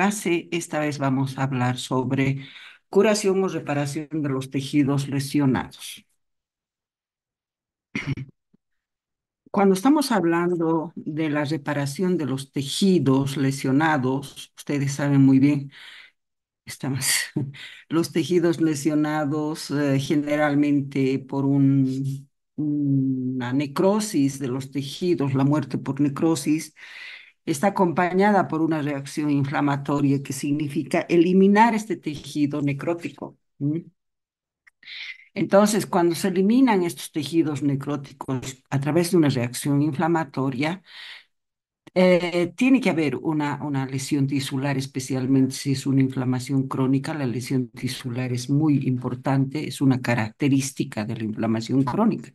clase. Esta vez vamos a hablar sobre curación o reparación de los tejidos lesionados. Cuando estamos hablando de la reparación de los tejidos lesionados, ustedes saben muy bien, estamos, los tejidos lesionados generalmente por una necrosis de los tejidos, la muerte por necrosis, está acompañada por una reacción inflamatoria que significa eliminar este tejido necrótico. Entonces, cuando se eliminan estos tejidos necróticos a través de una reacción inflamatoria, tiene que haber una lesión tisular, especialmente si es una inflamación crónica. La lesión tisular es muy importante, es una característica de la inflamación crónica.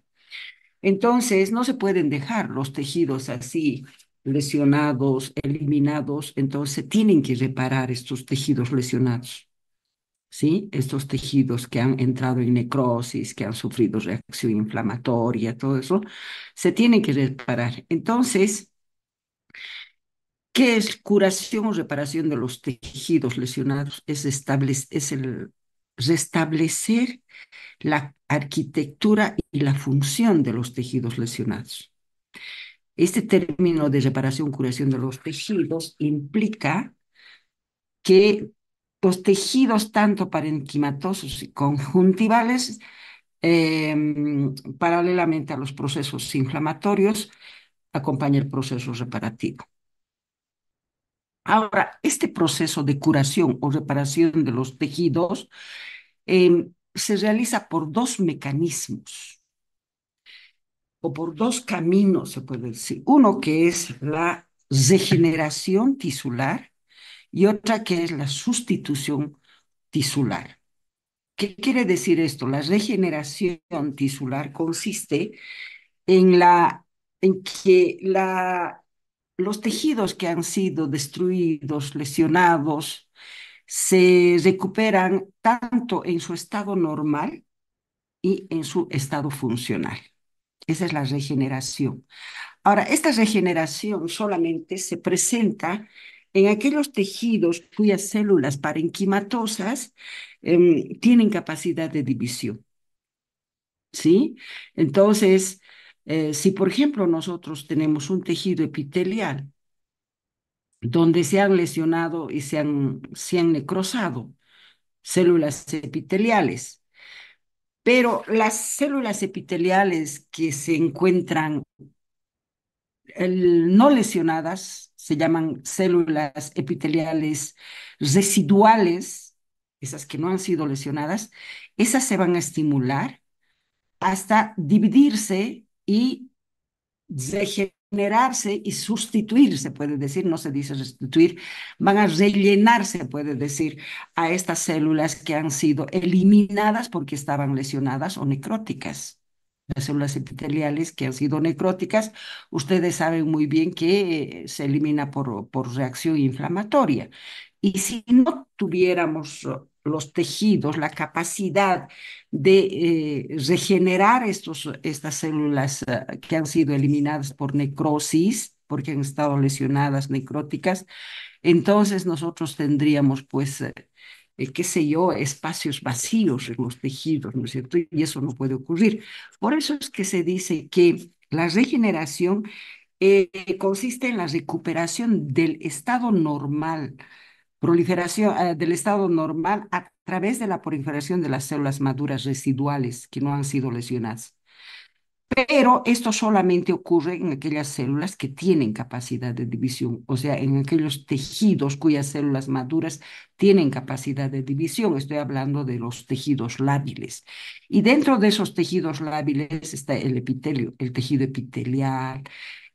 Entonces, no se pueden dejar los tejidos así lesionados, eliminados, entonces se tienen que reparar estos tejidos lesionados, ¿sí? Estos tejidos que han entrado en necrosis, que han sufrido reacción inflamatoria, todo eso, se tienen que reparar. Entonces, ¿qué es curación o reparación de los tejidos lesionados? Es el restablecer la arquitectura y la función de los tejidos lesionados. Este término de reparación, curación de los tejidos implica que los tejidos, tanto parenquimatosos y conjuntivales, eh, paralelamente a los procesos inflamatorios, acompaña el proceso reparativo. Ahora, este proceso de curación o reparación de los tejidos se realiza por dos mecanismos o por dos caminos, se puede decir. Uno que es la regeneración tisular y otra que es la sustitución tisular. ¿Qué quiere decir esto? La regeneración tisular consiste en que los tejidos que han sido destruidos, lesionados, se recuperan tanto en su estado normal y en su estado funcional. Esa es la regeneración. Ahora, esta regeneración solamente se presenta en aquellos tejidos cuyas células parenquimatosas tienen capacidad de división, ¿sí? Entonces, si por ejemplo nosotros tenemos un tejido epitelial donde se han lesionado y se han necrosado células epiteliales, pero las células epiteliales que se encuentran no lesionadas se llaman células epiteliales residuales, esas que no han sido lesionadas, esas se van a estimular hasta dividirse y regenerarse y sustituirse, puede decir, no se dice restituir, van a rellenarse, puede decir, a estas células que han sido eliminadas porque estaban lesionadas o necróticas. Las células epiteliales que han sido necróticas, ustedes saben muy bien que se elimina por reacción inflamatoria. Y si no tuviéramos los tejidos, la capacidad de regenerar estas células que han sido eliminadas por necrosis, porque han estado lesionadas, necróticas, entonces nosotros tendríamos, pues, qué sé yo, espacios vacíos en los tejidos, ¿no es cierto? Y eso no puede ocurrir. Por eso es que se dice que la regeneración consiste en la recuperación del estado normal, proliferación del estado normal a través de la proliferación de las células maduras residuales que no han sido lesionadas. Pero esto solamente ocurre en aquellas células que tienen capacidad de división, o sea, en aquellos tejidos cuyas células maduras tienen capacidad de división. Estoy hablando de los tejidos lábiles. Y dentro de esos tejidos lábiles está el epitelio, el tejido epitelial,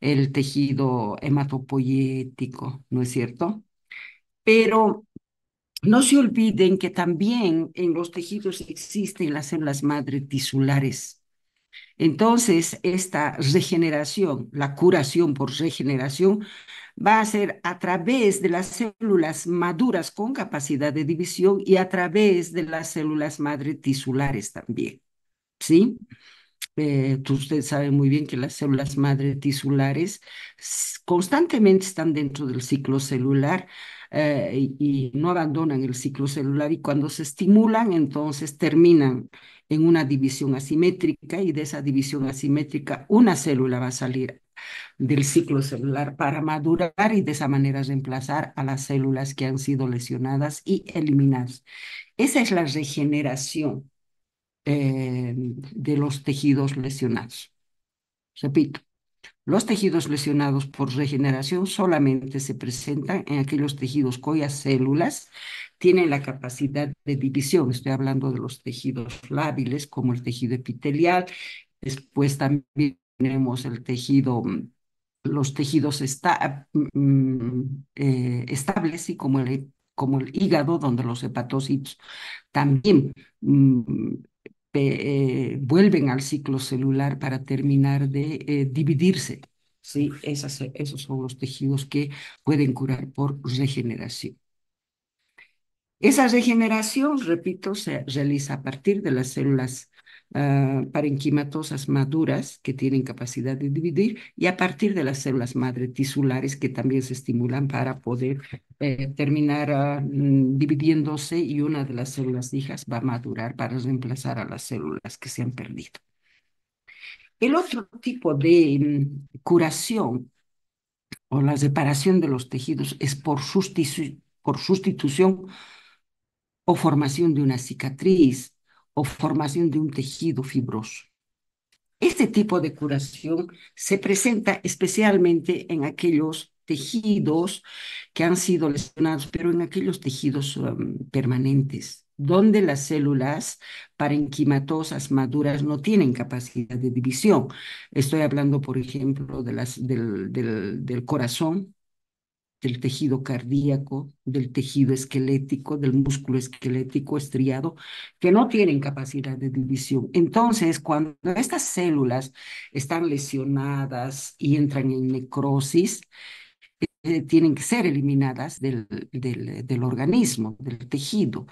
el tejido hematopoyético, ¿no es cierto? Pero no se olviden que también en los tejidos existen las células madre tisulares. Entonces, esta regeneración, la curación por regeneración, va a ser a través de las células maduras con capacidad de división y a través de las células madre tisulares también, ¿sí? Usted sabe muy bien que las células madre tisulares constantemente están dentro del ciclo celular, y no abandonan el ciclo celular, y cuando se estimulan, entonces terminan en una división asimétrica, y de esa división asimétrica una célula va a salir del ciclo celular para madurar y de esa manera reemplazar a las células que han sido lesionadas y eliminadas. Esa es la regeneración de los tejidos lesionados. Repito, los tejidos lesionados por regeneración solamente se presentan en aquellos tejidos cuyas células tienen la capacidad de división. Estoy hablando de los tejidos lábiles, como el tejido epitelial. Después también tenemos el tejido, los tejidos estables, y como el hígado, donde los hepatocitos también mm, vuelven al ciclo celular para terminar de dividirse. ¿Sí? Esos son los tejidos que pueden curar por regeneración. Esa regeneración, repito, se realiza a partir de las células parenquimatosas maduras, que tienen capacidad de dividir, y a partir de las células madre tisulares, que también se estimulan para poder terminar dividiéndose, y una de las células hijas va a madurar para reemplazar a las células que se han perdido. El otro tipo de curación o la reparación de los tejidos es por sustitución o formación de una cicatriz o formación de un tejido fibroso. Este tipo de curación se presenta especialmente en aquellos tejidos que han sido lesionados, pero en aquellos tejidos permanentes, donde las células parenquimatosas maduras no tienen capacidad de división. Estoy hablando, por ejemplo, del corazón, del tejido cardíaco, del tejido esquelético, del músculo esquelético estriado, que no tienen capacidad de división. Entonces, cuando estas células están lesionadas y entran en necrosis, tienen que ser eliminadas del organismo, del tejido.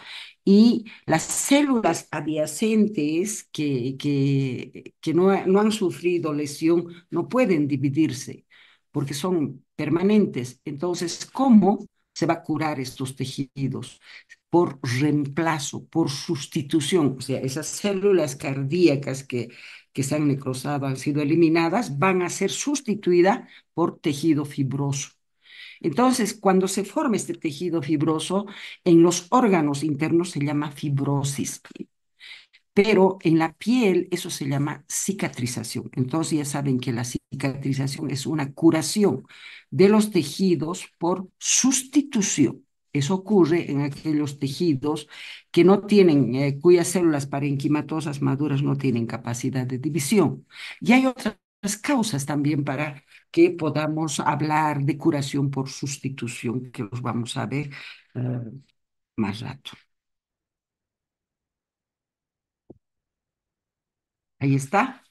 Y las células adyacentes que no han sufrido lesión no pueden dividirse porque son permanentes. Entonces, ¿cómo se va a curar estos tejidos? Por reemplazo, por sustitución. O sea, esas células cardíacas que se han necrosado, han sido eliminadas, van a ser sustituidas por tejido fibroso. Entonces, cuando se forma este tejido fibroso, en los órganos internos se llama fibrosis, pero en la piel eso se llama cicatrización. Entonces ya saben que la cicatrización es una curación de los tejidos por sustitución. Eso ocurre en aquellos tejidos que no tienen, cuyas células parenquimatosas maduras no tienen capacidad de división. Y hay otras causas también para que podamos hablar de curación por sustitución, que los vamos a ver eh, más rato. Ahí está.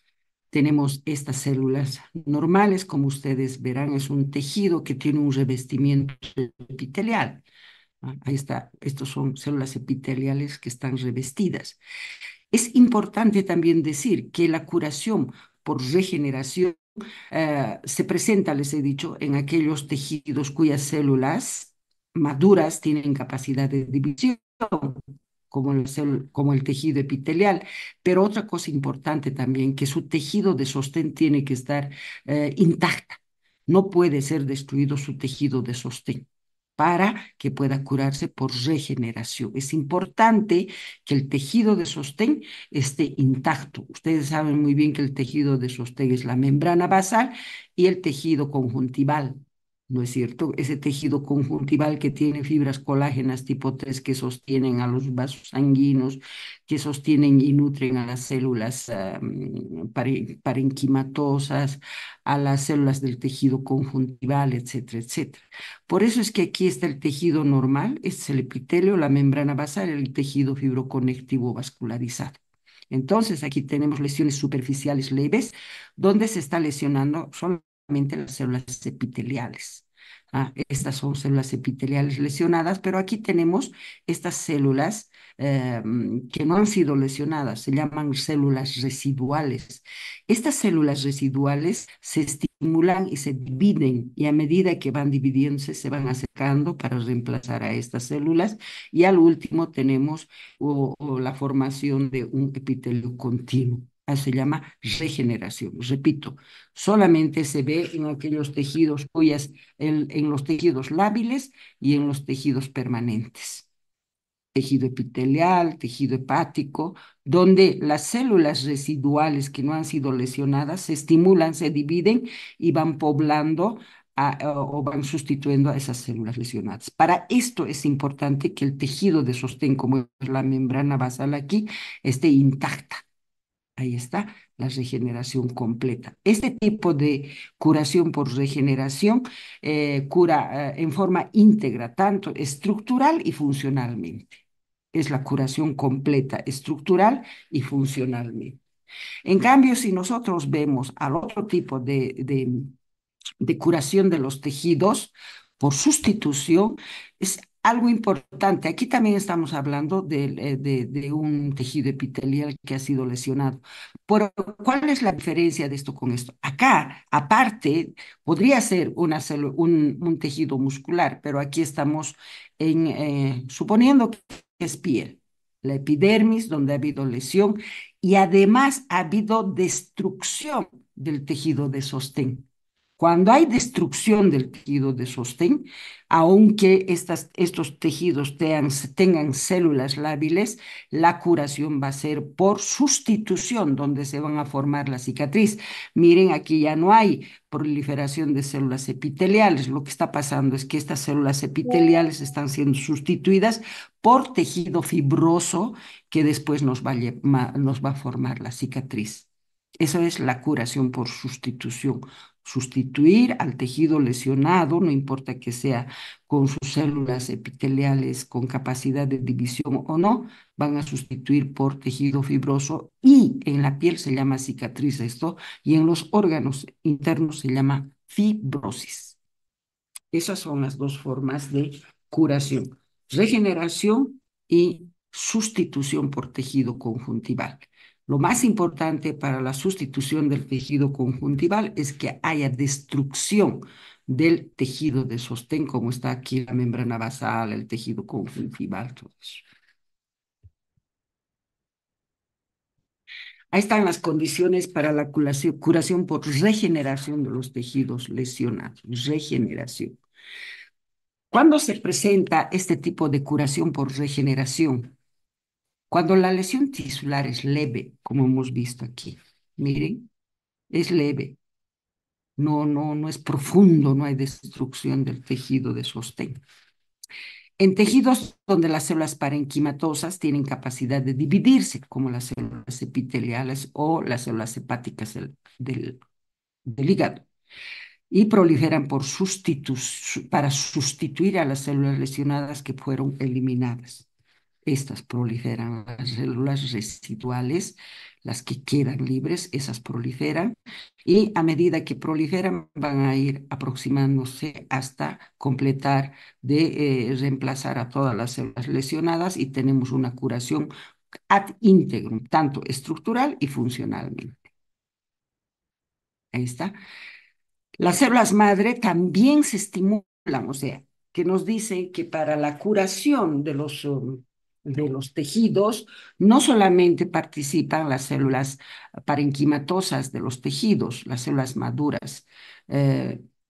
Tenemos estas células normales, como ustedes verán, es un tejido que tiene un revestimiento epitelial. Ahí está, estos son células epiteliales que están revestidas. Es importante también decir que la curación por regeneración se presenta, les he dicho, en aquellos tejidos cuyas células maduras tienen capacidad de división, como el tejido epitelial. Pero otra cosa importante también, que su tejido de sostén tiene que estar intacta. No puede ser destruido su tejido de sostén para que pueda curarse por regeneración. Es importante que el tejido de sostén esté intacto. Ustedes saben muy bien que el tejido de sostén es la membrana basal y el tejido conjuntival. ¿No es cierto? Ese tejido conjuntival que tiene fibras colágenas tipo 3 que sostienen a los vasos sanguíneos, que sostienen y nutren a las células parenquimatosas, a las células del tejido conjuntival, etcétera, etcétera. Por eso es que aquí está el tejido normal, es el epitelio, la membrana basal, el tejido fibroconectivo vascularizado. Entonces, aquí tenemos lesiones superficiales leves, donde se está lesionando solamente las células epiteliales. Estas son células epiteliales lesionadas, pero aquí tenemos estas células que no han sido lesionadas, se llaman células residuales. Estas células residuales se estimulan y se dividen, y a medida que van dividiéndose, se van acercando para reemplazar a estas células, y al último tenemos o la formación de un epitelio continuo. Se llama regeneración. Repito, solamente se ve en aquellos tejidos cuyas, en los tejidos lábiles y en los tejidos permanentes, tejido epitelial, tejido hepático, donde las células residuales que no han sido lesionadas se estimulan, se dividen y van poblando o van sustituyendo a esas células lesionadas. Para esto es importante que el tejido de sostén, como es la membrana basal aquí, esté intacta. Ahí está la regeneración completa. Este tipo de curación por regeneración cura en forma íntegra, tanto estructural y funcionalmente. Es la curación completa, estructural y funcionalmente. En cambio, si nosotros vemos al otro tipo de curación de los tejidos por sustitución, es algo importante. Aquí también estamos hablando de un tejido epitelial que ha sido lesionado. Pero, ¿cuál es la diferencia de esto con esto? Acá, aparte, podría ser un tejido muscular, pero aquí estamos suponiendo que es piel, la epidermis, donde ha habido lesión y además ha habido destrucción del tejido de sostén. Cuando hay destrucción del tejido de sostén, aunque estos tejidos tengan células lábiles, la curación va a ser por sustitución, donde se van a formar la cicatriz. Miren, aquí ya no hay proliferación de células epiteliales. Lo que está pasando es que estas células epiteliales están siendo sustituidas por tejido fibroso que después nos va a formar la cicatriz. Eso es la curación por sustitución. Sustituir al tejido lesionado, no importa que sea con sus células epiteliales con capacidad de división o no, van a sustituir por tejido fibroso y en la piel se llama cicatriz esto y en los órganos internos se llama fibrosis. Esas son las dos formas de curación: regeneración y sustitución por tejido conjuntival. Lo más importante para la sustitución del tejido conjuntival es que haya destrucción del tejido de sostén, como está aquí la membrana basal, el tejido conjuntival, todo eso. Ahí están las condiciones para la curación por regeneración de los tejidos lesionados. Regeneración. ¿Cuándo se presenta este tipo de curación por regeneración? Cuando la lesión tisular es leve, como hemos visto aquí. Miren, es leve. No es profundo, no hay destrucción del tejido de sostén. En tejidos donde las células parenquimatosas tienen capacidad de dividirse, como las células epiteliales o las células hepáticas del hígado, y proliferan para sustituir a las células lesionadas que fueron eliminadas. Estas proliferan, las células residuales, las que quedan libres, esas proliferan y a medida que proliferan van a ir aproximándose hasta completar de reemplazar a todas las células lesionadas y tenemos una curación ad integrum, tanto estructural y funcionalmente. Ahí está. Las células madre también se estimulan, o sea, que nos dicen que para la curación de los tejidos no solamente participan las células parenquimatosas de los tejidos, las células maduras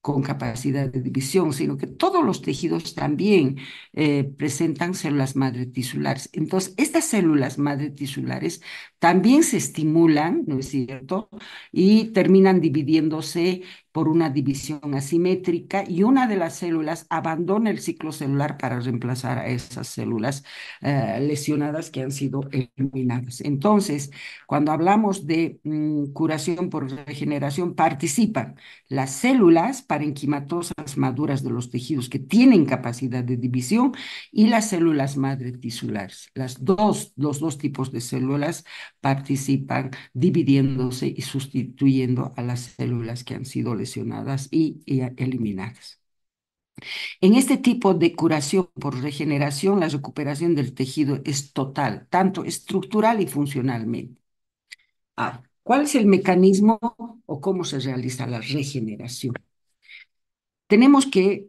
con capacidad de división, sino que todos los tejidos también presentan células madre tisulares. Entonces, estas células madre tisulares también se estimulan, ¿no es cierto? Y terminan dividiéndose por una división asimétrica y una de las células abandona el ciclo celular para reemplazar a esas células lesionadas que han sido eliminadas. Entonces, cuando hablamos de curación por regeneración, participan las células parenquimatosas maduras de los tejidos que tienen capacidad de división y las células madre tisulares. Los dos tipos de células participan dividiéndose y sustituyendo a las células que han sido lesionadas y eliminadas. En este tipo de curación por regeneración, la recuperación del tejido es total, tanto estructural y funcionalmente. ¿Cuál es el mecanismo o cómo se realiza la regeneración? Tenemos que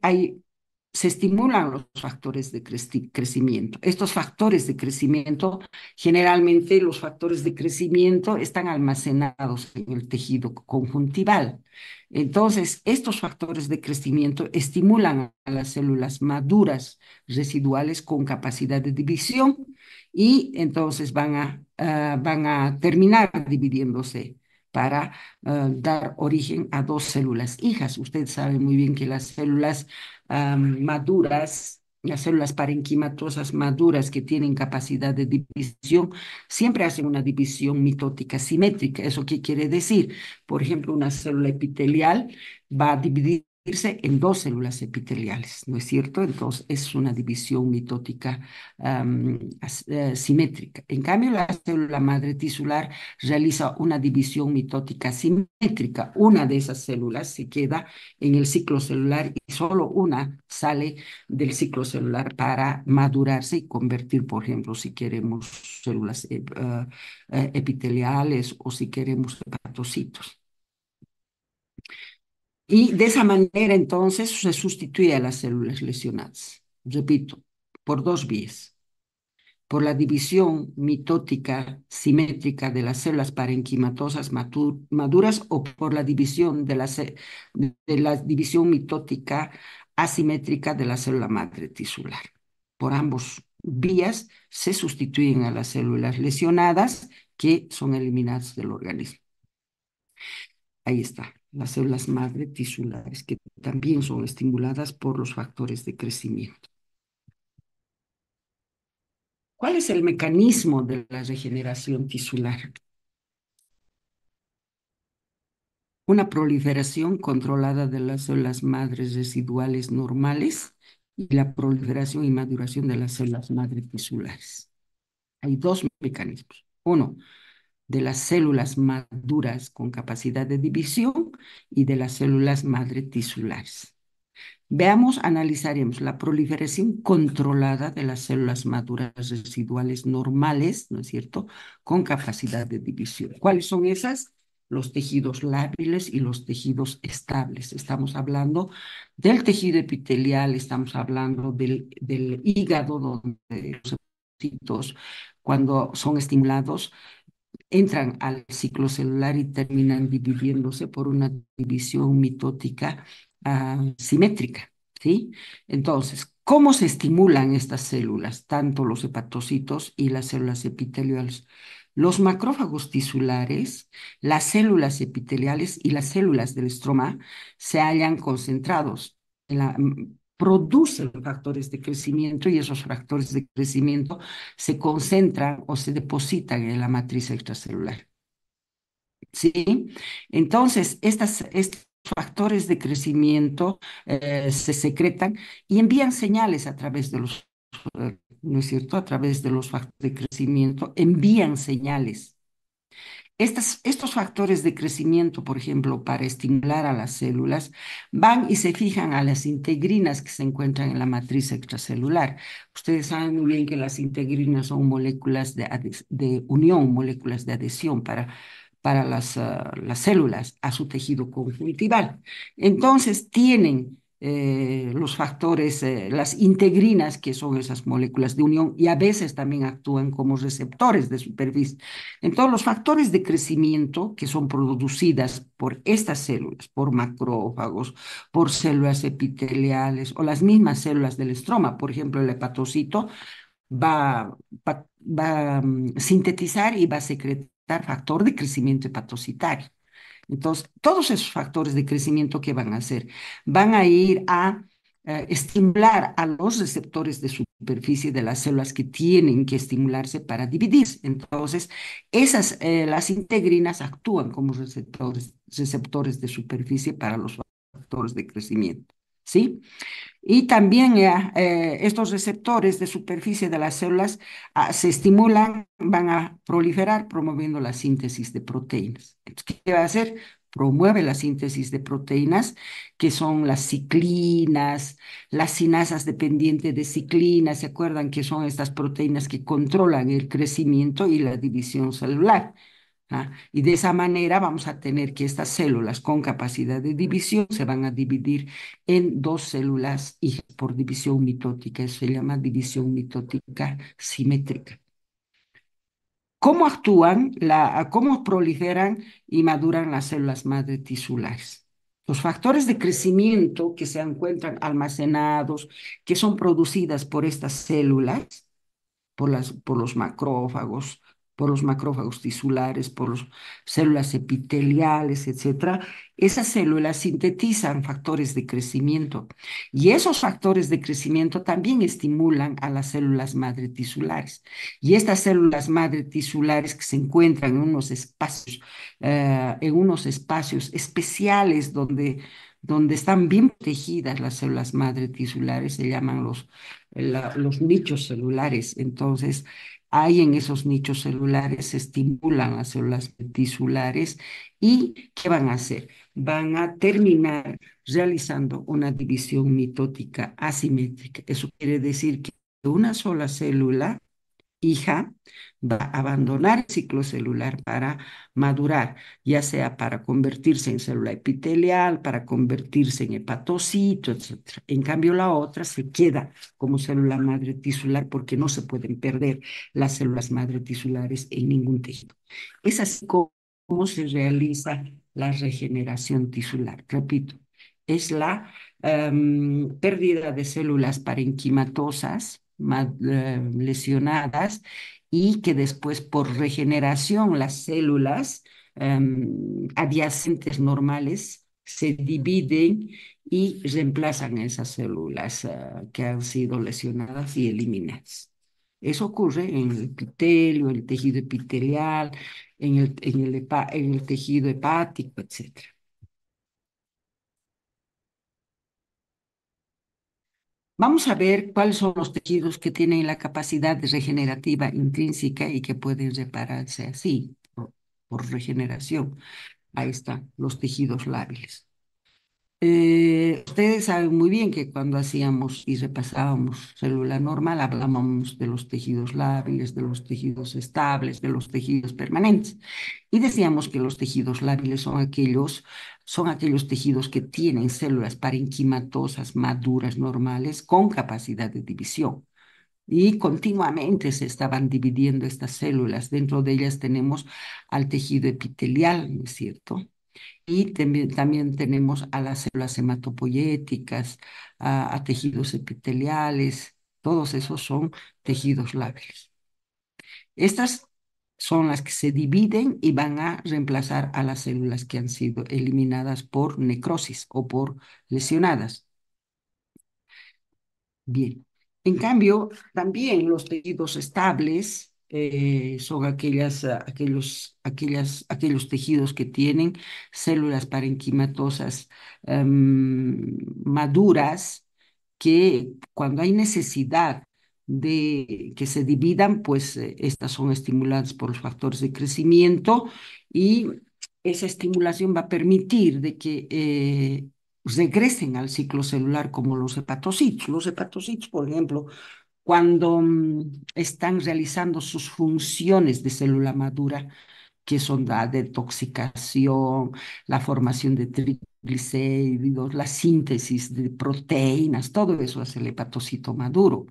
se estimulan los factores de crecimiento. Estos factores de crecimiento, generalmente los factores de crecimiento están almacenados en el tejido conjuntival. Entonces, estos factores de crecimiento estimulan a las células maduras residuales con capacidad de división y entonces van a terminar dividiéndose para dar origen a dos células hijas. Usted sabe muy bien que las células maduras, las células parenquimatosas maduras que tienen capacidad de división, siempre hacen una división mitótica simétrica. ¿Eso qué quiere decir? Por ejemplo, una célula epitelial va a dividirse en dos células epiteliales, ¿no es cierto? Entonces es una división mitótica simétrica. En cambio, la célula madre tisular realiza una división mitótica simétrica. Una de esas células se queda en el ciclo celular y solo una sale del ciclo celular para madurarse y convertir, por ejemplo, si queremos células epiteliales o si queremos hepatocitos. Y de esa manera entonces se sustituye a las células lesionadas. Repito, por dos vías: por la división mitótica simétrica de las células parenquimatosas maduras o por la división de la división mitótica asimétrica de la célula madre tisular. Por ambos vías se sustituyen a las células lesionadas que son eliminadas del organismo. Ahí está, las células madre tisulares que también son estimuladas por los factores de crecimiento. ¿Cuál es el mecanismo de la regeneración tisular? Una proliferación controlada de las células madres residuales normales y la proliferación y maduración de las células madre tisulares. Hay dos mecanismos. Uno, de las células maduras con capacidad de división y de las células madre tisulares. Veamos, analizaremos la proliferación controlada de las células maduras residuales normales, ¿no es cierto?, con capacidad de división. ¿Cuáles son esas? Los tejidos lábiles y los tejidos estables. Estamos hablando del tejido epitelial, estamos hablando del hígado, donde los hepatocitos, cuando son estimulados, entran al ciclo celular y terminan dividiéndose por una división mitótica simétrica, ¿sí? Entonces, ¿cómo se estimulan estas células, tanto los hepatocitos y las células epiteliales? Los macrófagos tisulares, las células epiteliales y las células del estroma se hallan concentrados producen factores de crecimiento y esos factores de crecimiento se concentran o se depositan en la matriz extracelular. ¿Sí? Entonces, estos factores de crecimiento se secretan y envían señales a través de ¿no es cierto? A través de los factores de crecimiento, envían señales. Estos factores de crecimiento, por ejemplo, para estimular a las células, van y se fijan a las integrinas que se encuentran en la matriz extracelular. Ustedes saben muy bien que las integrinas son moléculas de unión, moléculas de adhesión para las células a su tejido conjuntival. Entonces, tienen los factores, las integrinas, que son esas moléculas de unión, y a veces también actúan como receptores de superficie. Entonces, los factores de crecimiento que son producidas por estas células, por macrófagos, por células epiteliales o las mismas células del estroma, por ejemplo, el hepatocito va a sintetizar y va a secretar factor de crecimiento hepatocitario. Entonces, todos esos factores de crecimiento, ¿qué van a hacer? Van a ir a estimular a los receptores de superficie de las células que tienen que estimularse para dividirse. Entonces, las integrinas actúan como receptores de superficie para los factores de crecimiento. ¿Sí? Y también estos receptores de superficie de las células se estimulan, van a proliferar promoviendo la síntesis de proteínas. Entonces, ¿qué va a hacer? promueve la síntesis de proteínas, que son las ciclinas, las cinasas dependientes de ciclinas, ¿se acuerdan que son estas proteínas que controlan el crecimiento y la división celular? ¿Ah? Y de esa manera vamos a tener que estas células con capacidad de división se van a dividir en dos células y por división mitótica. Eso se llama división mitótica simétrica. ¿Cómo actúan, cómo proliferan y maduran las células madre tisulares? Los factores de crecimiento que se encuentran almacenados, que son producidas por estas células, por los macrófagos tisulares, por las células epiteliales, etcétera. Esas células sintetizan factores de crecimiento y esos factores de crecimiento también estimulan a las células madre tisulares. Y estas células madre tisulares que se encuentran en unos espacios especiales donde están bien protegidas las células madre tisulares, se llaman los nichos celulares. Entonces, hay en esos nichos celulares, se estimulan las células tisulares y ¿qué van a hacer? Van a terminar realizando una división mitótica asimétrica. Eso quiere decir que una sola célula hija va a abandonar el ciclo celular para madurar, ya sea para convertirse en célula epitelial, para convertirse en hepatocito, etcétera. En cambio, la otra se queda como célula madre tisular porque no se pueden perder las células madre tisulares en ningún tejido. Es así como se realiza la regeneración tisular. Repito, es la pérdida de células parenquimatosas lesionadas y que después por regeneración las células adyacentes normales se dividen y reemplazan esas células que han sido lesionadas y eliminadas. Eso ocurre en el epitelio, el tejido epitelial, en el tejido hepático, etc. Vamos a ver cuáles son los tejidos que tienen la capacidad regenerativa intrínseca y que pueden repararse así, por regeneración. Ahí están los tejidos lábiles. Ustedes saben muy bien que cuando hacíamos y repasábamos célula normal, hablábamos de los tejidos lábiles, de los tejidos estables, de los tejidos permanentes. Y decíamos que los tejidos lábiles son aquellos tejidos que tienen células parenquimatosas maduras normales con capacidad de división. Y continuamente se estaban dividiendo estas células. Dentro de ellas tenemos al tejido epitelial, ¿no es cierto? Y también tenemos a las células hematopoyéticas, a tejidos epiteliales, todos esos son tejidos lábiles. Estas son las que se dividen y van a reemplazar a las células que han sido eliminadas por necrosis o por lesionadas. Bien. En cambio, también los tejidos estables son aquellos tejidos que tienen células parenquimatosas maduras que cuando hay necesidad de que se dividan, pues estas son estimuladas por los factores de crecimiento y esa estimulación va a permitir de que regresen al ciclo celular como los hepatocitos. Los hepatocitos, por ejemplo, cuando están realizando sus funciones de célula madura, que son la detoxicación, la formación de triglicéridos, la síntesis de proteínas, todo eso es el hepatocito maduro.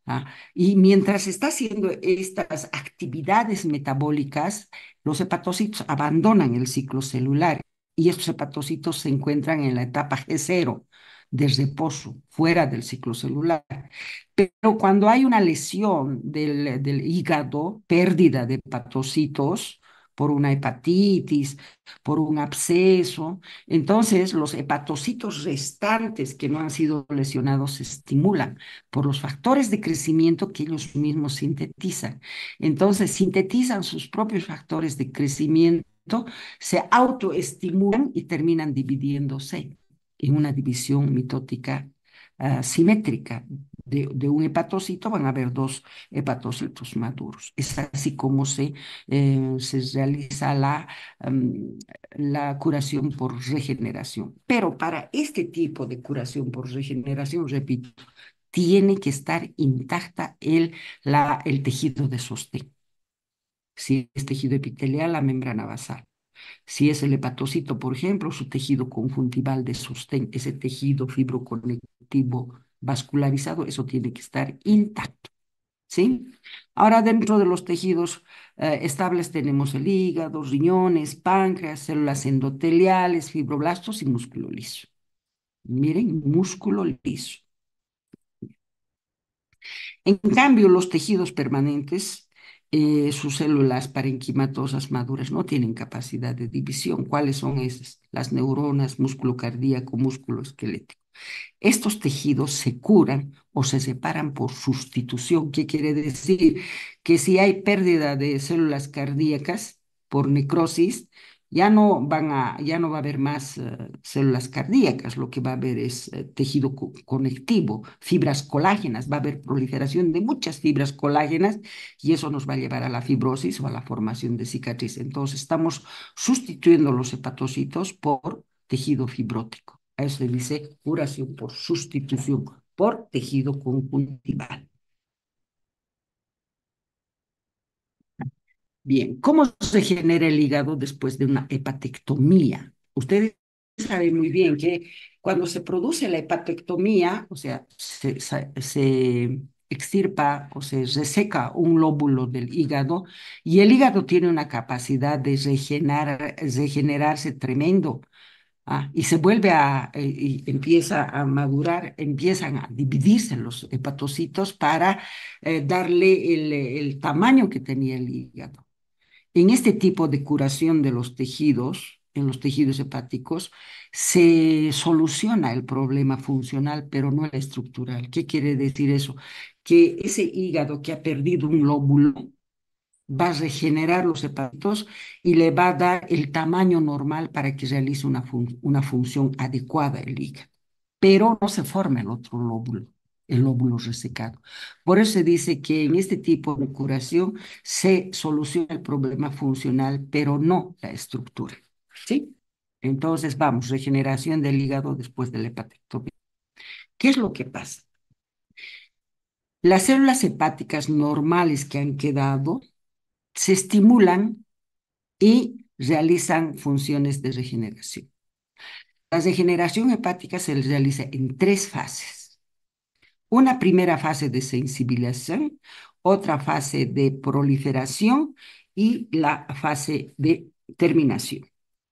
¿Ah? Y mientras está haciendo estas actividades metabólicas, los hepatocitos abandonan el ciclo celular y estos hepatocitos se encuentran en la etapa G0 de reposo, fuera del ciclo celular. Pero cuando hay una lesión del hígado, pérdida de hepatocitos por una hepatitis, por un absceso, entonces los hepatocitos restantes que no han sido lesionados se estimulan por los factores de crecimiento que ellos mismos sintetizan. Entonces, sintetizan sus propios factores de crecimiento, se autoestimulan y terminan dividiéndose en una división mitótica simétrica. De un hepatocito van a haber dos hepatocitos maduros. Es así como se realiza la curación por regeneración. Pero para este tipo de curación por regeneración, repito, tiene que estar intacta el tejido de sostén. Si es tejido epitelial, la membrana basal. Si es el hepatocito, por ejemplo, su tejido conjuntival de sostén, ese tejido fibroconectivo vascularizado, eso tiene que estar intacto, ¿sí? Ahora, dentro de los tejidos estables tenemos el hígado, riñones, páncreas, células endoteliales, fibroblastos y músculo liso. Miren, músculo liso. En cambio, los tejidos permanentes, sus células parenquimatosas maduras no tienen capacidad de división. ¿Cuáles son esas? Las neuronas, músculo cardíaco, músculo esquelético. Estos tejidos se curan o se separan por sustitución. ¿Qué quiere decir? Que si hay pérdida de células cardíacas por necrosis, ya no va a haber más células cardíacas, lo que va a haber es tejido conectivo, fibras colágenas, va a haber proliferación de muchas fibras colágenas y eso nos va a llevar a la fibrosis o a la formación de cicatriz. Entonces estamos sustituyendo los hepatocitos por tejido fibrótico. A eso se dice curación por sustitución por tejido conjuntival. Bien, ¿cómo se genera el hígado después de una hepatectomía? Ustedes saben muy bien que cuando se produce la hepatectomía, o sea, se extirpa o se reseca un lóbulo del hígado y el hígado tiene una capacidad de regenerarse tremendo. Y se vuelve y empieza a madurar, empiezan a dividirse los hepatocitos para darle el tamaño que tenía el hígado. En este tipo de curación de los tejidos, en los tejidos hepáticos, se soluciona el problema funcional, pero no el estructural. ¿Qué quiere decir eso? Que ese hígado que ha perdido un lóbulo va a regenerar los hepatitos y le va a dar el tamaño normal para que realice una función adecuada el hígado. Pero no se forma el lóbulo resecado. Por eso se dice que en este tipo de curación se soluciona el problema funcional, pero no la estructura. ¿Sí? Entonces, vamos, regeneración del hígado después de la hepatectomía. ¿Qué es lo que pasa? Las células hepáticas normales que han quedado se estimulan y realizan funciones de regeneración. La regeneración hepática se realiza en tres fases. Una primera fase de sensibilización, otra fase de proliferación y la fase de terminación.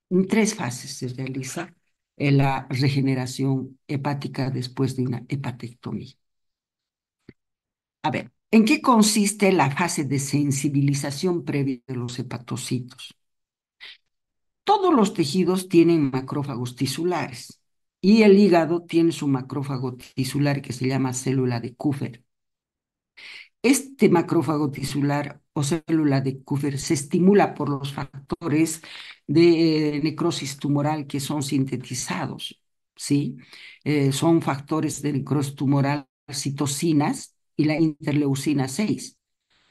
En tres fases se realiza la regeneración hepática después de una hepatectomía. A ver, ¿en qué consiste la fase de sensibilización previa de los hepatocitos? Todos los tejidos tienen macrófagos tisulares y el hígado tiene su macrófago tisular que se llama célula de Kupffer. Este macrófago tisular o célula de Kupffer se estimula por los factores de necrosis tumoral que son sintetizados, ¿sí? Son factores de necrosis tumoral, citocinas y la interleucina 6.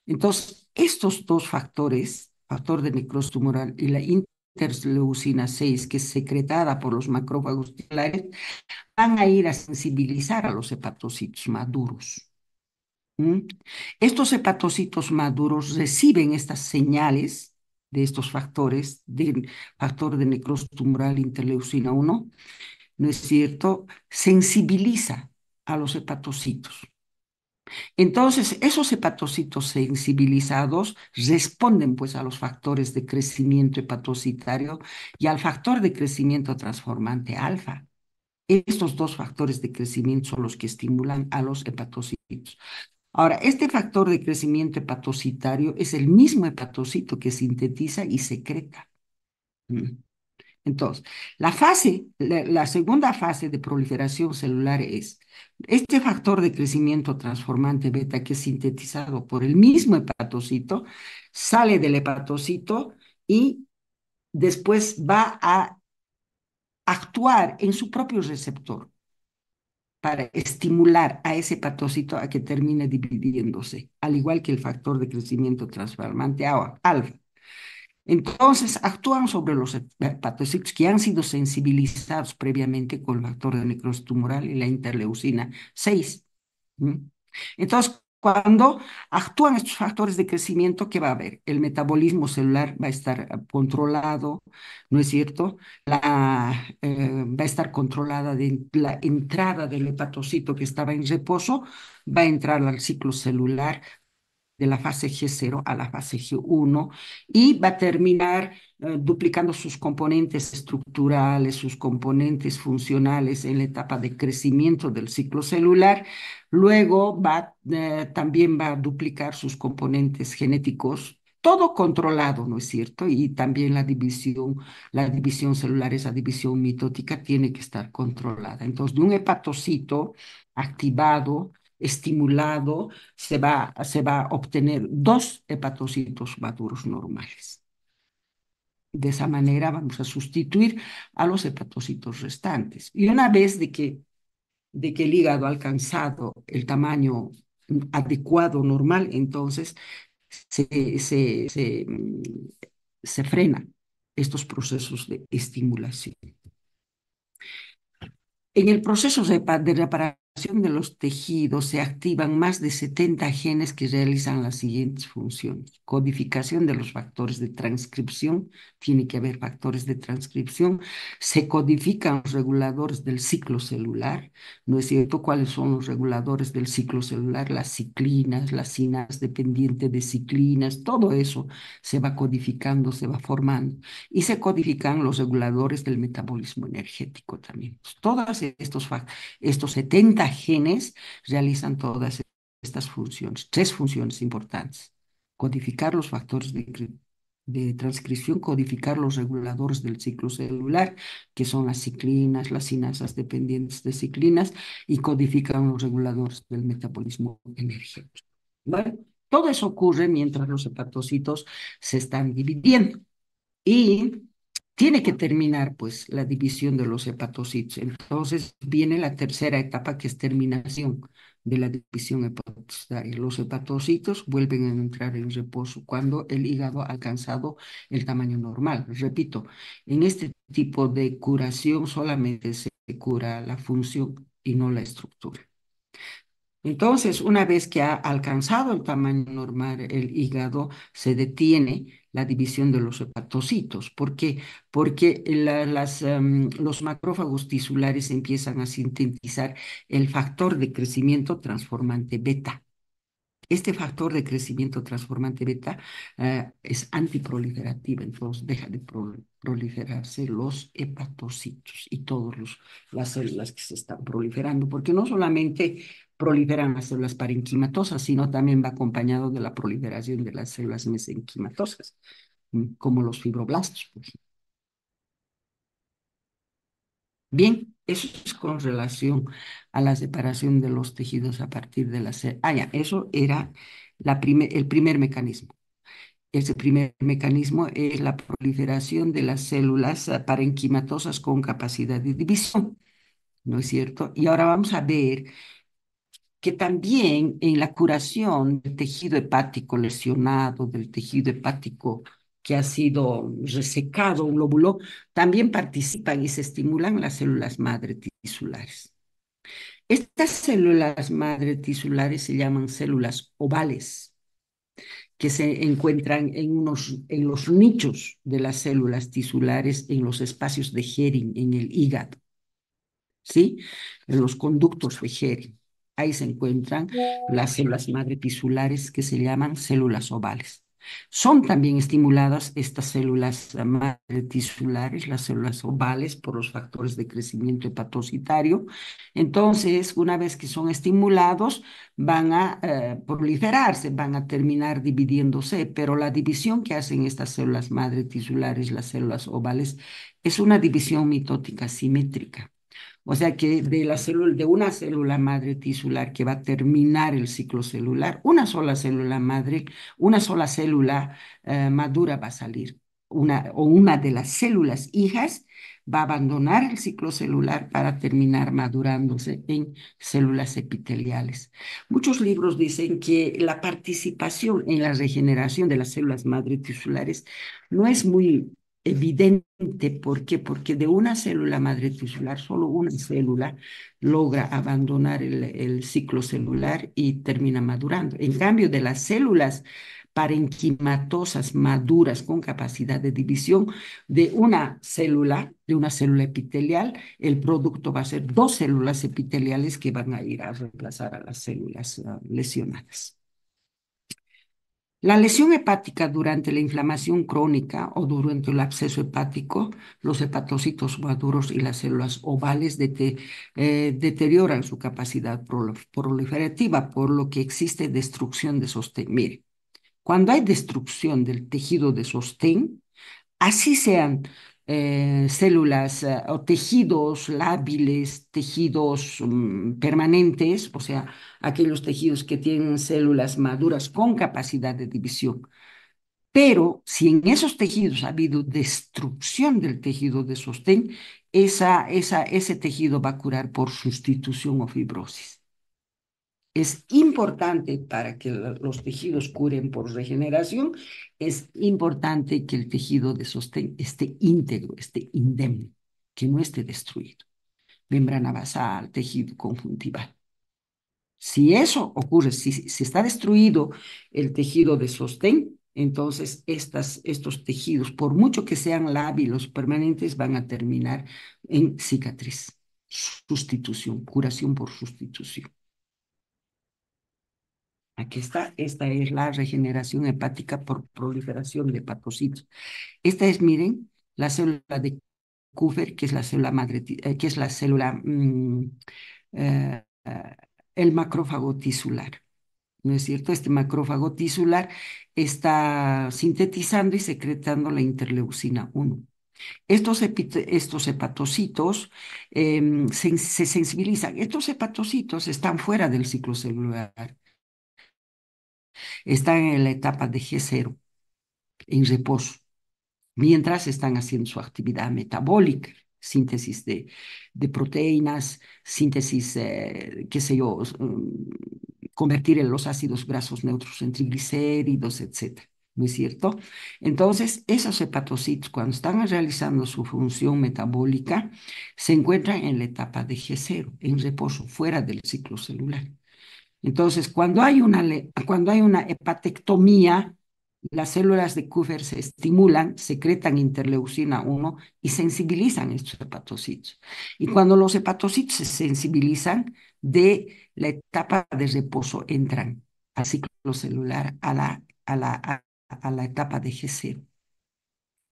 Entonces, estos dos factores, factor de necrosis tumoral y la interleucina 6, que es secretada por los macrófagos tubulares, van a ir a sensibilizar a los hepatocitos maduros. ¿Mm? Estos hepatocitos maduros reciben estas señales de estos factores, del factor de necrosis tumoral, interleucina 1, ¿no es cierto? Sensibiliza a los hepatocitos. Entonces, esos hepatocitos sensibilizados responden pues a los factores de crecimiento hepatocitario y al factor de crecimiento transformante alfa. Estos dos factores de crecimiento son los que estimulan a los hepatocitos. Ahora, este factor de crecimiento hepatocitario es el mismo hepatocito que sintetiza y secreta. Mm. Entonces, la segunda fase de proliferación celular es este factor de crecimiento transformante beta que es sintetizado por el mismo hepatocito, sale del hepatocito y después va a actuar en su propio receptor. para estimular a ese hepatocito a que termine dividiéndose, al igual que el factor de crecimiento transformante alfa. Entonces, actúan sobre los hepatocitos que han sido sensibilizados previamente con el factor de necrosis tumoral y la interleucina 6. ¿Mm? Entonces, cuando actúan estos factores de crecimiento, ¿qué va a haber? El metabolismo celular va a estar controlado, ¿no es cierto? Va a estar controlada la entrada del hepatocito que estaba en reposo, va a entrar al ciclo celular de la fase G0 a la fase G1 y va a terminar duplicando sus componentes estructurales, sus componentes funcionales en la etapa de crecimiento del ciclo celular. Luego también va a duplicar sus componentes genéticos. Todo controlado, ¿no es cierto? Y también la división celular, esa división mitótica tiene que estar controlada. Entonces, de un hepatocito activado, estimulado, se va a obtener dos hepatocitos maduros normales. De esa manera vamos a sustituir a los hepatocitos restantes. Y una vez de que el hígado ha alcanzado el tamaño adecuado, normal, entonces se, se, se, mm, se frenan estos procesos de estimulación. En el proceso de reparación de los tejidos se activan más de 70 genes que realizan las siguientes funciones. Codificación de los factores de transcripción, tiene que haber factores de transcripción. Se codifican los reguladores del ciclo celular, ¿no es cierto? ¿Cuáles son los reguladores del ciclo celular? Las ciclinas, las cinas dependientes de ciclinas, todo eso se va codificando, se va formando y se codifican los reguladores del metabolismo energético también. Pues, todos estos 70 genes realizan todas estas funciones, tres funciones importantes. Codificar los factores de transcripción, codificar los reguladores del ciclo celular, que son las ciclinas, las cinasas dependientes de ciclinas, y codifican los reguladores del metabolismo energético. ¿Vale? Todo eso ocurre mientras los hepatocitos se están dividiendo. Y tiene que terminar, pues, la división de los hepatocitos. Entonces viene la tercera etapa, que es terminación de la división hepatocitaria. Los hepatocitos vuelven a entrar en reposo cuando el hígado ha alcanzado el tamaño normal. Repito, en este tipo de curación solamente se cura la función y no la estructura. Entonces, una vez que ha alcanzado el tamaño normal el hígado, se detiene la división de los hepatocitos. ¿Por qué? Porque los macrófagos tisulares empiezan a sintetizar el factor de crecimiento transformante beta. Este factor de crecimiento transformante beta es antiproliferativo, entonces deja de proliferarse los hepatocitos y todas las células que se están proliferando, porque no solamente proliferan las células parenquimatosas, sino también va acompañado de la proliferación de las células mesenquimatosas, como los fibroblastos, por ejemplo. Bien, eso es con relación a la separación de los tejidos a partir de la célula. Ah, ya, eso era el primer mecanismo. Ese primer mecanismo es la proliferación de las células parenquimatosas con capacidad de división, ¿no es cierto? Y ahora vamos a ver que también en la curación del tejido hepático lesionado, del tejido hepático que ha sido resecado, un lóbulo, también participan y se estimulan las células madre tisulares. Estas células madre tisulares se llaman células ovales, que se encuentran en los nichos de las células tisulares, en los espacios de Hering, en el hígado, ¿sí? En los conductos de Hering. Ahí se encuentran las células madre tisulares que se llaman células ovales. Son también estimuladas estas células madre tisulares, las células ovales, por los factores de crecimiento hepatocitario. Entonces, una vez que son estimulados, van a proliferarse, van a terminar dividiéndose, pero la división que hacen estas células madre tisulares, las células ovales, es una división mitótica simétrica. O sea que de una célula madre tisular que va a terminar el ciclo celular, una sola célula madre, una sola célula madura va a salir. una de las células hijas va a abandonar el ciclo celular para terminar madurándose en células epiteliales. Muchos libros dicen que la participación en la regeneración de las células madre tisulares no es muy evidente. ¿Por qué? Porque de una célula madre tisular, solo una célula logra abandonar el ciclo celular y termina madurando. En cambio, de las células parenquimatosas maduras con capacidad de división de una célula epitelial, el producto va a ser dos células epiteliales que van a ir a reemplazar a las células lesionadas. La lesión hepática durante la inflamación crónica o durante el absceso hepático, los hepatocitos maduros y las células ovales deterioran su capacidad proliferativa, por lo que existe destrucción de sostén. Mire, cuando hay destrucción del tejido de sostén, así sean células o tejidos lábiles, tejidos permanentes, o sea, aquellos tejidos que tienen células maduras con capacidad de división. Pero si en esos tejidos ha habido destrucción del tejido de sostén, ese tejido va a curar por sustitución o fibrosis. Es importante para que los tejidos curen por regeneración, es importante que el tejido de sostén esté íntegro, esté indemne, que no esté destruido. Membrana basal, tejido conjuntival. Si eso ocurre, si está destruido el tejido de sostén, entonces estos tejidos, por mucho que sean lábilos permanentes, van a terminar en cicatriz, sustitución, curación por sustitución. Aquí está, esta es la regeneración hepática por proliferación de hepatocitos. Esta es, miren, la célula de Kupffer, que es la célula madre, que es la célula, eh, eh, el macrófago tisular, ¿no es cierto? Este macrófago tisular está sintetizando y secretando la interleucina 1. Estos hepatocitos se sensibilizan. Estos hepatocitos están fuera del ciclo celular, están en la etapa de G0, en reposo, mientras están haciendo su actividad metabólica, síntesis de proteínas, síntesis, qué sé yo, convertir en los ácidos grasos neutros en triglicéridos, etcétera. ¿No es cierto? Entonces, esos hepatocitos, cuando están realizando su función metabólica, se encuentran en la etapa de G0, en reposo, fuera del ciclo celular. Entonces, cuando hay una hepatectomía, las células de Kupffer se estimulan, secretan interleucina 1 y sensibilizan estos hepatocitos. Y cuando los hepatocitos se sensibilizan, de la etapa de reposo entran al ciclo celular, a la etapa de G0.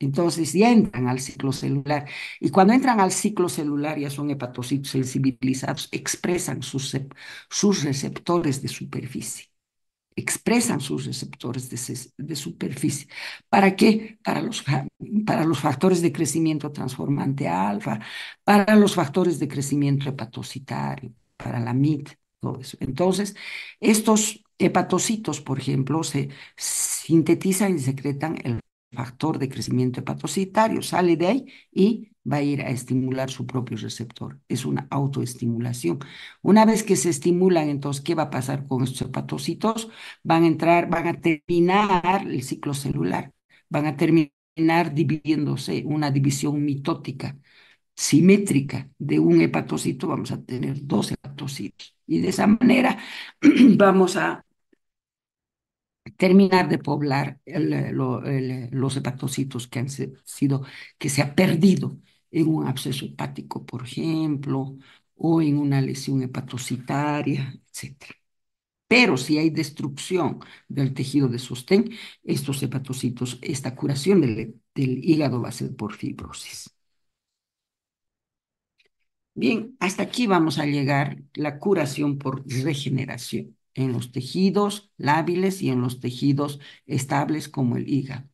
Entonces ya entran al ciclo celular. Y cuando entran al ciclo celular ya son hepatocitos sensibilizados, expresan sus receptores de superficie. Expresan sus receptores de superficie. ¿Para qué? Para los factores de crecimiento transformante alfa, para los factores de crecimiento hepatocitario, para la MIT, todo eso. Entonces, estos hepatocitos, por ejemplo, se sintetizan y secretan el factor de crecimiento hepatocitario, sale de ahí y va a ir a estimular su propio receptor. Es una autoestimulación. Una vez que se estimulan, entonces, ¿qué va a pasar con estos hepatocitos? Van a terminar el ciclo celular, van a terminar dividiéndose, una división mitótica, simétrica de un hepatocito, vamos a tener dos hepatocitos. Y de esa manera vamos a terminar de poblar los hepatocitos que se ha perdido en un absceso hepático, por ejemplo, o en una lesión hepatocitaria, etcétera. Pero si hay destrucción del tejido de sostén, estos hepatocitos, esta curación del hígado va a ser por fibrosis. Bien, hasta aquí vamos a llegar la curación por regeneración en los tejidos lábiles y en los tejidos estables como el hígado.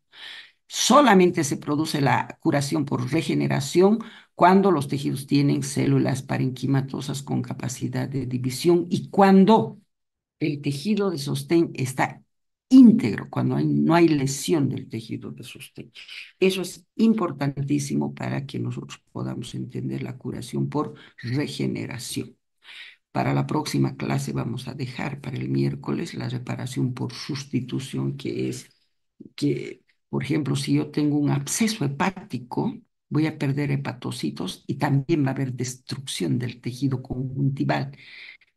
Solamente se produce la curación por regeneración cuando los tejidos tienen células parenquimatosas con capacidad de división y cuando el tejido de sostén está íntegro, cuando no hay lesión del tejido de sostén. Eso es importantísimo para que nosotros podamos entender la curación por regeneración. Para la próxima clase vamos a dejar para el miércoles la reparación por sustitución, que es que, por ejemplo, si yo tengo un absceso hepático, voy a perder hepatocitos y también va a haber destrucción del tejido conjuntival.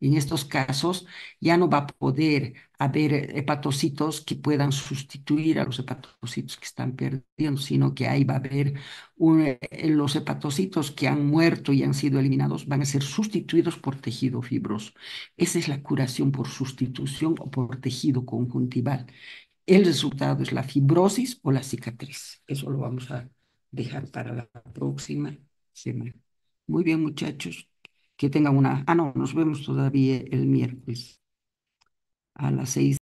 En estos casos ya no va a poder haber hepatocitos que puedan sustituir a los hepatocitos que están perdiendo, sino que ahí va a haber los hepatocitos que han muerto y han sido eliminados van a ser sustituidos por tejido fibroso. Esa es la curación por sustitución o por tejido conjuntival. El resultado es la fibrosis o la cicatriz. Eso lo vamos a dejar para la próxima semana. Muy bien, muchachos. Que tengan una... Ah, no, nos vemos todavía el miércoles a las 6.